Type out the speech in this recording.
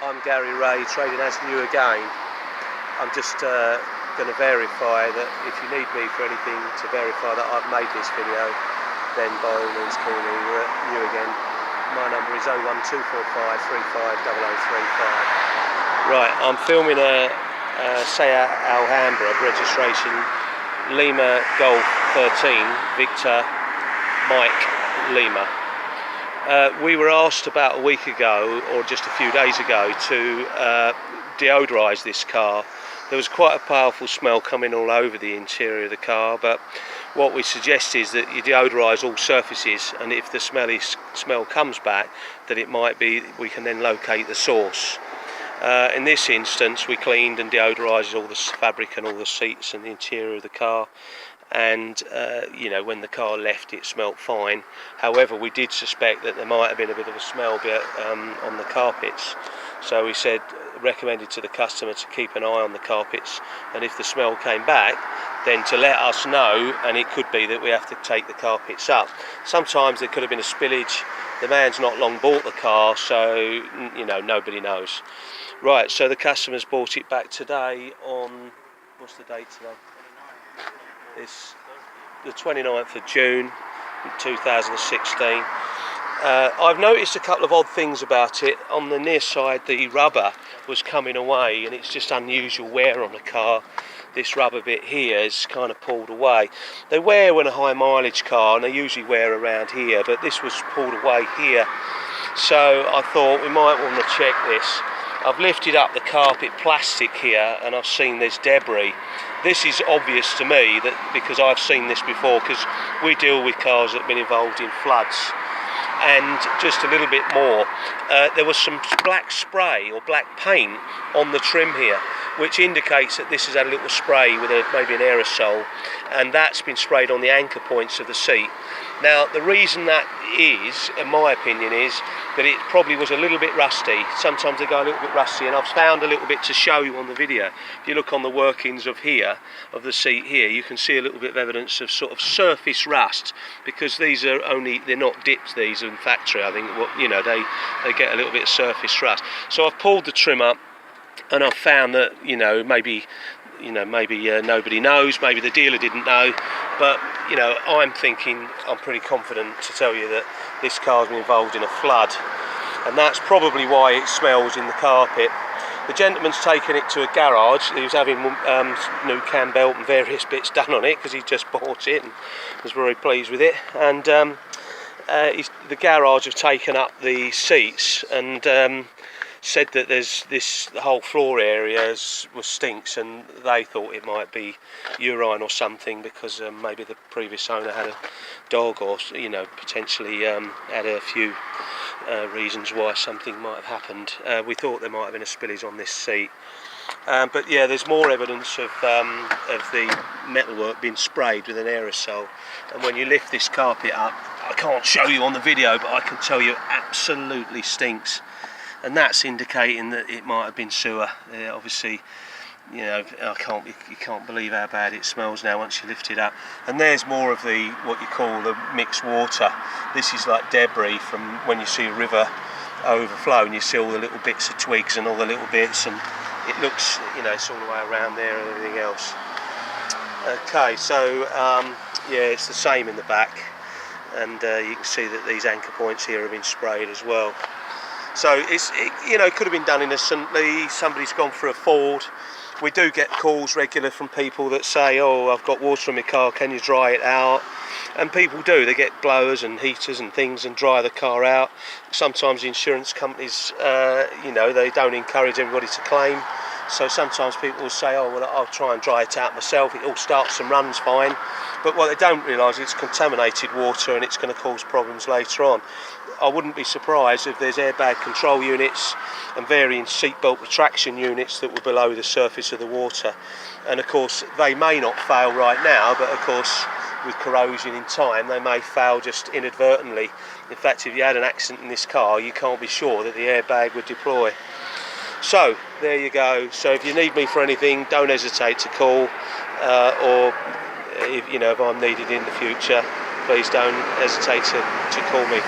I'm Gary Ray, trading as new again. I'm just going to verify that if you need me for anything to verify that I've made this video, then by all means call me. We're at new again. My number is 01245 350035. Right, I'm filming a Seat Alhambra registration Lima Golf 13 Victor Mike Lima. We were asked about a week ago, or just a few days ago, to deodorise this car. There was quite a powerful smell coming all over the interior of the car, but what we suggest is that you deodorise all surfaces, and if the smell comes back, that it might be, we can then locate the source. In this instance, we cleaned and deodorised all the fabric and all the seats and the interior of the car. And you know, when the car left, it smelt fine. However, we did suspect that there might have been a bit of a smell on the carpets, so we recommended to the customer to keep an eye on the carpets, and if the smell came back, then to let us know, and it could be that we have to take the carpets up. Sometimes there could have been a spillage. The man's not long bought the car, so you know, nobody knows. Right, so the customer's bought it back today on, what's the date today? It's the 29th of June 2016. I've noticed a couple of odd things about it. On the near side, the rubber was coming away, and it's just unusual wear on the car. This rubber bit here is kind of pulled away. They wear when a high mileage car, and they usually wear around here, but this was pulled away here. So I thought we might want to check this. I've lifted up the carpet plastic here, and I've seen there's debris. This is obvious to me, that because I've seen this before, because we deal with cars that have been involved in floods. And just a little bit more, there was some black spray or black paint on the trim here, which indicates that this has had a little spray with maybe an aerosol, and that's been sprayed on the anchor points of the seat. Now, the reason that is, in my opinion, is that it probably was a little bit rusty. Sometimes they go a little bit rusty, and I've found a little bit to show you on the video. If you look on the workings of here, of the seat here, you can see a little bit of evidence of sort of surface rust, because these are they're not dipped, these are in factory, I think. You know, they get a little bit of surface rust. So I've pulled the trim up, and I've found that, maybe nobody knows, maybe the dealer didn't know, but I'm pretty confident to tell you that this car's been involved in a flood, and that's probably why it smells in the carpet. The gentleman's taken it to a garage. He was having new cam belt and various bits done on it because he just bought it and was very pleased with it, and the garage have taken up the seats and said that the whole floor area stinks, and they thought it might be urine or something, because maybe the previous owner had a dog, or potentially had a few reasons why something might have happened. We thought there might have been a spillage on this seat, but yeah, there's more evidence of the metalwork being sprayed with an aerosol. And when you lift this carpet up, I can't show you on the video, but I can tell you it absolutely stinks. And that's indicating that it might have been sewer. Obviously, you can't believe how bad it smells now once you lift it up. And there's more of what you call the mixed water. This is like debris from when you see a river overflow, and you see all the little bits of twigs and all the little bits, and it looks, it's all the way around there and everything else. Okay, so yeah, it's the same in the back, and you can see that these anchor points here have been sprayed as well. So it could have been done innocently. Somebody's gone for a Ford. We do get calls regular from people that say, "Oh, I've got water in my car, can you dry it out?" And people do. They get blowers and heaters and things and dry the car out. Sometimes the insurance companies, they don't encourage everybody to claim. So sometimes people will say, "Oh, well, I'll try and dry it out myself. It all starts and runs fine." But what they don't realise is it's contaminated water, and it's going to cause problems later on. I wouldn't be surprised if there's airbag control units and varying seatbelt retraction units that were below the surface of the water. And of course, they may not fail right now, but of course, with corrosion in time, they may fail just inadvertently. In fact, if you had an accident in this car, you can't be sure that the airbag would deploy. So there you go. So if you need me for anything, don't hesitate to call, or if I'm needed in the future, please don't hesitate to call me.